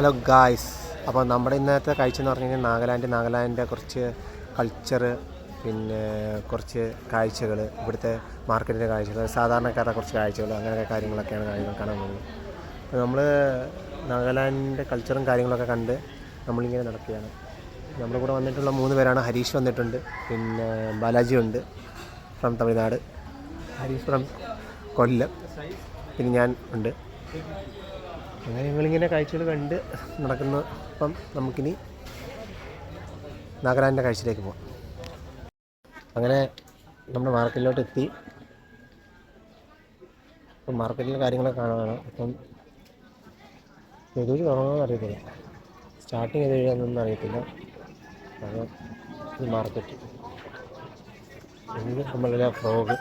Hello guys, അപ്പോൾ നമ്മുടെ ഇന്നത്തെ കാഴ്ച എന്ന് പറഞ്ഞു കഴിഞ്ഞാൽ നാഗാലാൻഡിൻ്റെ കുറച്ച് കൾച്ചറ്, പിന്നെ കുറച്ച് കാഴ്ചകൾ, ഇവിടുത്തെ മാർക്കറ്റിൻ്റെ കാഴ്ചകൾ, സാധാരണക്കാരുടെ കുറച്ച് കാഴ്ചകൾ, അങ്ങനെയൊക്കെ കാര്യങ്ങളൊക്കെയാണ് കാണാൻ പോകുന്നത്. അപ്പോൾ നമ്മൾ നാഗാലാൻഡിൻ്റെ കൾച്ചറും കാര്യങ്ങളൊക്കെ കണ്ട് നമ്മളിങ്ങനെ നടക്കുകയാണ്. നമ്മുടെ കൂടെ വന്നിട്ടുള്ള 3 പേരാണ്. ഹരീഷ് വന്നിട്ടുണ്ട്, പിന്നെ ബാലാജി ഉണ്ട് ഫ്രം തമിഴ്നാട്, ഹരീഷ് ഫ്രം കൊല്ലം, പിന്നെ ഞാൻ ഉണ്ട്. അങ്ങനെ ഞങ്ങളിങ്ങനെ കാഴ്ചകൾ കണ്ട് നടക്കുന്നു. അപ്പം നമുക്കിനി നാഗാലാൻഡിൻ്റെ കാഴ്ചയിലേക്ക് പോകാം. അങ്ങനെ നമ്മുടെ മാർക്കറ്റിലോട്ട് എത്തി. അപ്പം മാർക്കറ്റിലെ കാര്യങ്ങളൊക്കെ കാണാനാണ്. അപ്പം ഏതൊരു തുടങ്ങുമെന്ന് അറിയത്തില്ല, സ്റ്റാർട്ടിങ് ഏത് വഴിയാണെന്നൊന്നും അറിയത്തില്ല. അത് ഈ മാർക്കറ്റ് ഇത് നമ്മളുടെ ഫ്രോഗ്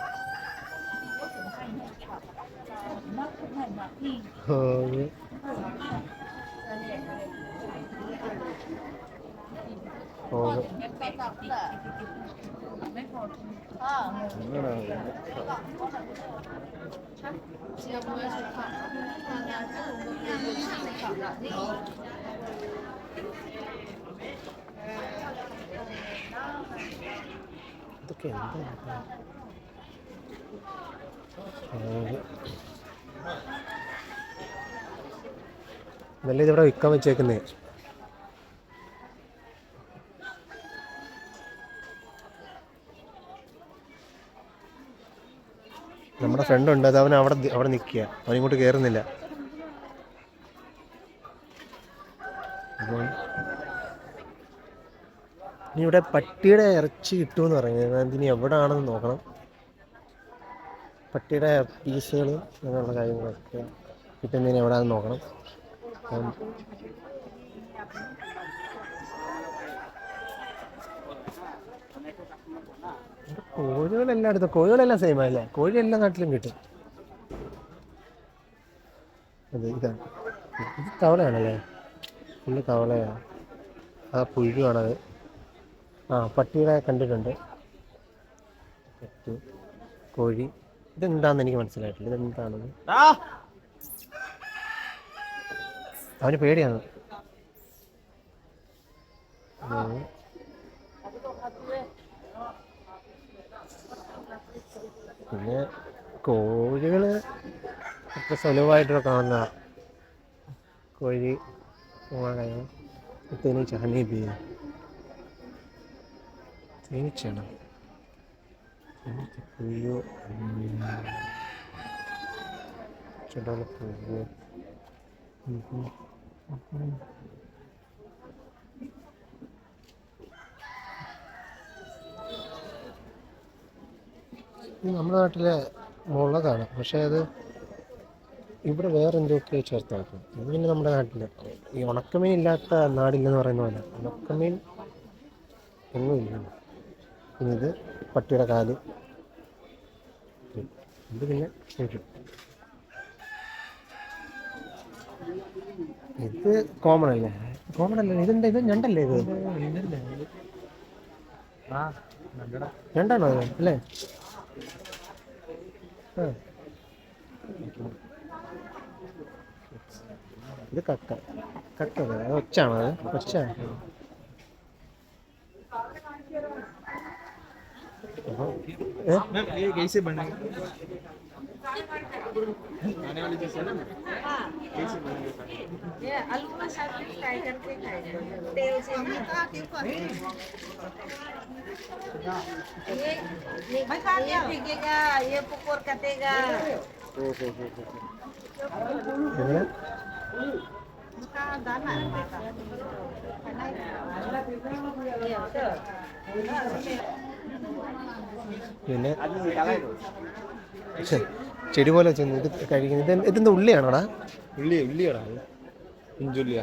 ഇതൊക്കെ എന്താ നല്ല ഇതിവിടെ വിൽക്കാൻ വെച്ചേക്കുന്നേ. നമ്മുടെ ഫ്രണ്ടുണ്ട്, അത് അവൻ അവിടെ നിൽക്കുക, അവനിങ്ങോട്ട് കയറുന്നില്ല. ഇനി ഇവിടെ പട്ടിയുടെ ഇറച്ചി കിട്ടുമെന്ന് പറയുന്നത്, അതിനി എവിടെ ആണെന്ന് നോക്കണം. പട്ടിയുടെ പീസുകൾ അങ്ങനെയുള്ള കാര്യങ്ങളൊക്കെ കിട്ടുന്നതിന് എവിടെയാണെന്ന് നോക്കണം. കോഴികളെല്ലാം സെയിം അല്ലേ? കോഴി എല്ലാ നാട്ടിലും കിട്ടും. അതെ, ഇതാണ് ഇത് തവളയാണല്ലേ, ഫുള്ള് തവളയാണ്. ആ പുഴുവാണത്. പട്ടിയുടെ കണ്ടിട്ടുണ്ട്. പട്ടി, കോഴി, ഇതെന്താണെന്ന് എനിക്ക് മനസ്സിലായിട്ടില്ല. ഇതെന്താണെന്ന് അവന് പേടിയാണ്. പിന്നെ കോഴികൾ അത്ര സുലഭമായിട്ടൊക്കെ കാണുന്ന കോഴി തേനീച്ച, ഹണി ബി, തേനീച്ചയാണ്. പുഴു, പുഴു. നമ്മുടെ നാട്ടിലെ മുളകാണ്, പക്ഷേ അത് ഇവിടെ വേറെ എന്തൊക്കെയോ ചേർത്താക്കും. ഇത് പിന്നെ നമ്മുടെ നാട്ടിൽ ഈ ഉണക്കമീൻ ഇല്ലാത്ത നാടില്ലെന്ന് പറയുന്ന പോലെ ഉണക്കമീൻ ഒന്നുമില്ല. പിന്നെ ഇത് പട്ടിയുടെ കാല്, ഇത് പിന്നെ ഇത് കോമൺ അല്ലേ? ഇതെന്താ, ഇത് ഞണ്ടല്ലേ? ഇത് ഞണ്ടാണോ അത് അല്ലേ? ഇത് കക്ക അത് ഒച്ചാണോ? അത് ഒച്ച. आने वाली चीज है ना, कैसे बनेगा? ये आलू का साथ फ्राई करके खाएंगे तेल से ना क्यों करते ये मैं खा लिया, भीगेगा, ये पुकोर कटेगा। का दाना പിന്നെ ചെടി പോലെ ഇത് കഴിക്കുന്നത്. ഇതെന്താ ഉള്ളിയാണോടാ? ഉള്ളിയാടാ, ഇഞ്ചുള്ളിയാ,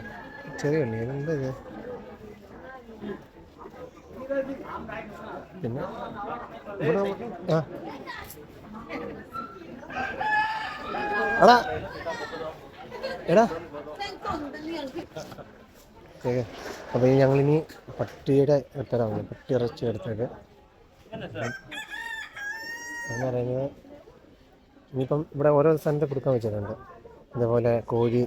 ചെറിയ ഉള്ളി. എന്താ ഇത്? പിന്നെ എടാ അപ്പോൾ ഞങ്ങളിനി പട്ടിയുടെ തരാണ്, പട്ടി ഇറച്ചി എടുത്തത് എന്ന് പറയുന്നത്. ഇനിയിപ്പം ഇവിടെ ഓരോ സ്ഥലത്ത് കൊടുക്കാൻ വെച്ചിട്ടുണ്ട്. അതേപോലെ കോഴി,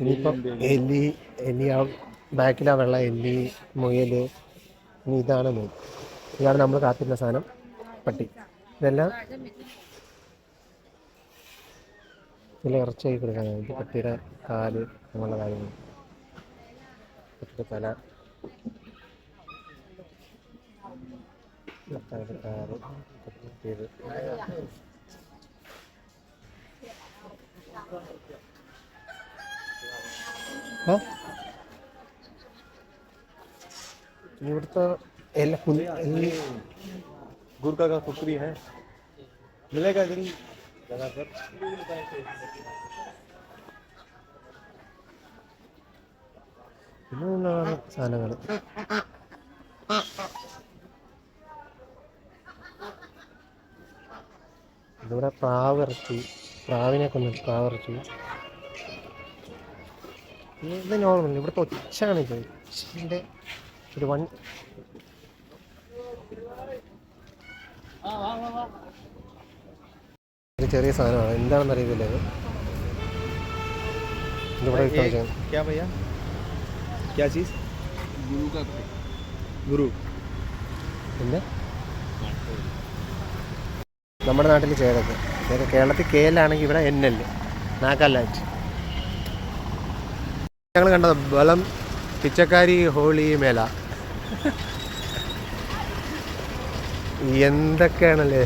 ഇനിയിപ്പം എലി ആ ബാക്കിലാ വെള്ള എലി, മുയൽ, ഇനി ഇതാണ് മെയിൻ. ഇതാണ് നമ്മൾ കാത്തിരുന്ന സാധനം, പട്ടി. ഇതെല്ലാം ഇതിൽ ഇറച്ചിയായി കൊടുക്കാനാണ്. ഇത് പട്ടിയുടെ കാല് അങ്ങനെയുള്ള കാര്യങ്ങൾ, പട്ടിയുടെ തല, പട്ടിയുടെ കാല്, പട്ടിയത്. ഇവിടുത്തെ എല്ലാ गुरका का कुकरी है, मिलेगा जरूर जगह पर. പിന്നെ സാധനങ്ങൾ ഇതിവിടെ പ്രാവിറച്ചി, പ്രാവിനെ കൊന്നു പ്രാവിറച്ചി. ഇത് നോർമൽ ഇവിടുത്തെ ഒച്ചാണ്. ഇത് ഒച്ചിൻ്റെ ഒരു ഒരു ചെറിയ സാധനമാണ്, എന്താണെന്ന് അറിയത്തില്ല. ഇത് ഇവിടെ क्या भैया, क्या चीज़? गुरु का गुरु. പിന്നെ നമ്മുടെ നാട്ടിൽ ചേതൊക്കെ, കേരളത്തിൽ കേരളാണെങ്കിൽ ഇവിടെ NL, നാഗാലാൻഡ്. ഞങ്ങൾ കണ്ടത് ബലം പിച്ചക്കാരി ഹോളി മേള. എന്തൊക്കെയാണല്ലേ.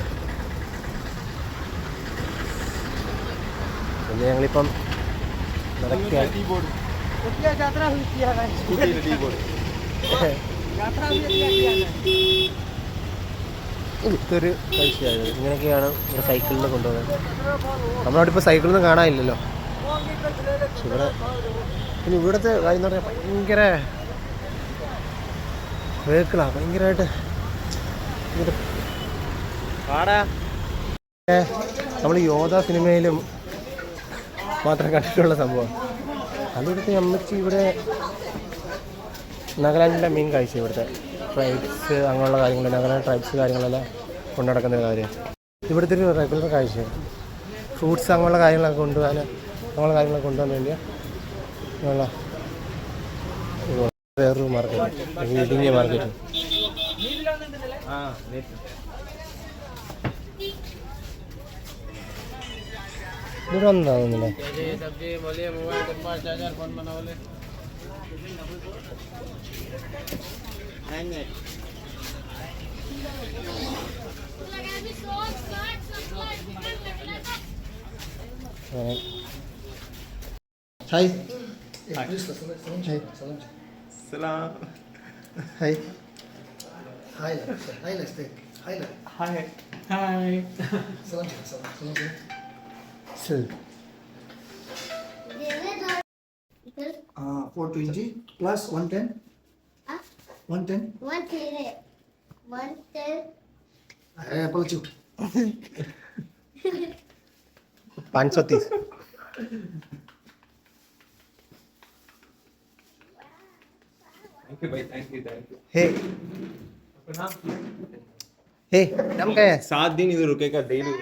പിന്നെ ഞങ്ങളിപ്പം നടക്കുകയാണ്. ഇതൊരു കാഴ്ചയായത്. ഇങ്ങനെയൊക്കെയാണ് ഇവിടെ സൈക്കിളിൽ കൊണ്ടുപോകുന്നത്. നമ്മളവിടെ ഇപ്പോൾ സൈക്കിളൊന്നും കാണാനില്ലല്ലോ. പക്ഷെ ഇവിടെ പിന്നെ ഇവിടുത്തെ കാര്യം എന്ന് പറഞ്ഞാൽ ഭയങ്കര വെഹിക്കിളാണ്, ഭയങ്കരമായിട്ട്. നമ്മൾ യോധ സിനിമയിലും മാത്രം കണ്ടിട്ടുള്ള സംഭവം. അതിവിടുത്തെ അമ്മച്ചി ഇവിടെ നാഗാലാൻഡിൻ്റെ മെയിൻ കാഴ്ച. ഇവിടുത്തെ ട്രൈബ്സ് അങ്ങനെയുള്ള കാര്യങ്ങൾ, നാഗാലാൻഡ് ട്രൈബ്സ് കാര്യങ്ങളെല്ലാം കൊണ്ടു നടക്കുന്ന കാര്യം ഇവിടുത്തെ ഒരു റെഗുലർ കാഴ്ചയാണ്. ഫ്രൂട്ട്സ് അങ്ങനെയുള്ള കാര്യങ്ങളൊക്കെ കൊണ്ടുപോകാൻ, അങ്ങനെയുള്ള കാര്യങ്ങളൊക്കെ കൊണ്ടുപോകാൻ വേണ്ടിയാണ് ഉള്ള വേറൊരു മാർക്കറ്റ്, ഇടുങ്ങിയ മാർക്കറ്റ്. ഇവിടെ ഒന്നാകുന്നില്ലേ. ഹായ് सलाम. ഹായ് हाय. ശരി. 420 plus 110. 110. 110. Palchu. 530. Thank you भाई, thank you. हे हे नाम क्या है? 7 दिन इधर रुकेगा डेली.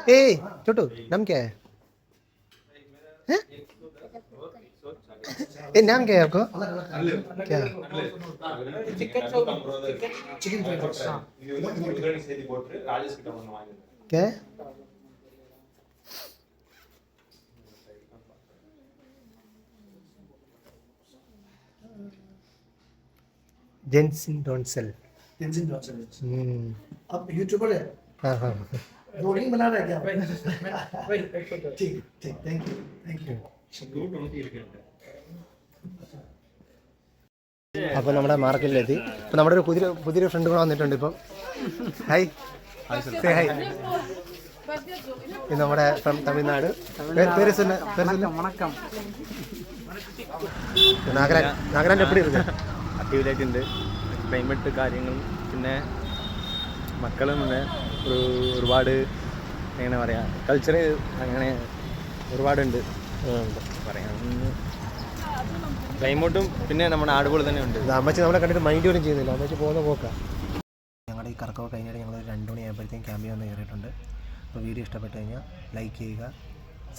हे छोटू नाम क्या है? हैं? ये नाम क्या है आपको? क्या? Chicken fried rice. क्या है? Jensen don't sell. Tenzin Johnson. अब यूट्यूबर है, हाँ हाँ. ब्लॉगिंग बना रहा है क्या? ठीक ठीक, थैंक यू. അപ്പോൾ നമ്മുടെ മാർക്കറ്റിലെത്തി. ഇപ്പം നമ്മുടെ ഒരു പുതിയൊരു ഫ്രണ്ട് കൂടെ വന്നിട്ടുണ്ട് ഇപ്പം. Hi hi. ഇത് നമ്മുടെ ഫ്രം തമിഴ്നാട്. പേര് സുന്ന. வணக்கம். നാഗാലാൻഡ് എപ്പിടി ഇருக்கு? അടിപൊളിയായിട്ടുണ്ട്. ക്ലൈമറ്റ് കാര്യങ്ങളും പിന്നെ മക്കളും പിന്നെ ഒരുപാട് എങ്ങനെ പറയാം കൾച്ചർ അങ്ങനെ ഒരുപാടുണ്ട് പറയാം. ക്ലൈമറ്റും പിന്നെ നമ്മുടെ ആടുപോലെ തന്നെ ഉണ്ട്. അമ്മച്ചി നമ്മളെ കണ്ടിട്ട് മൈൻഡ് പോലും ചെയ്യുന്നില്ല. അമ്മച്ചി പോകുന്ന പോക്കാം. ഞങ്ങളുടെ ഈ കറക്കമൊക്കെ കഴിഞ്ഞാൽ ഞങ്ങൾ 2 മണിയാകുമ്പോഴത്തേക്കും ക്യാമ്പിൽ വന്ന് കയറിയിട്ടുണ്ട്. അപ്പോൾ വീഡിയോ ഇഷ്ടപ്പെട്ട് കഴിഞ്ഞാൽ ലൈക്ക് ചെയ്യുക,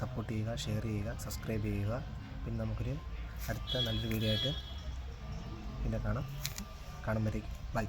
സപ്പോർട്ട് ചെയ്യുക, ഷെയർ ചെയ്യുക, സബ്സ്ക്രൈബ് ചെയ്യുക. പിന്നെ നമുക്കൊരു അടുത്ത നല്ലൊരു വീഡിയോ ആയിട്ട് പിന്നെ കാണുമ്പോഴേക്കും ബൈ.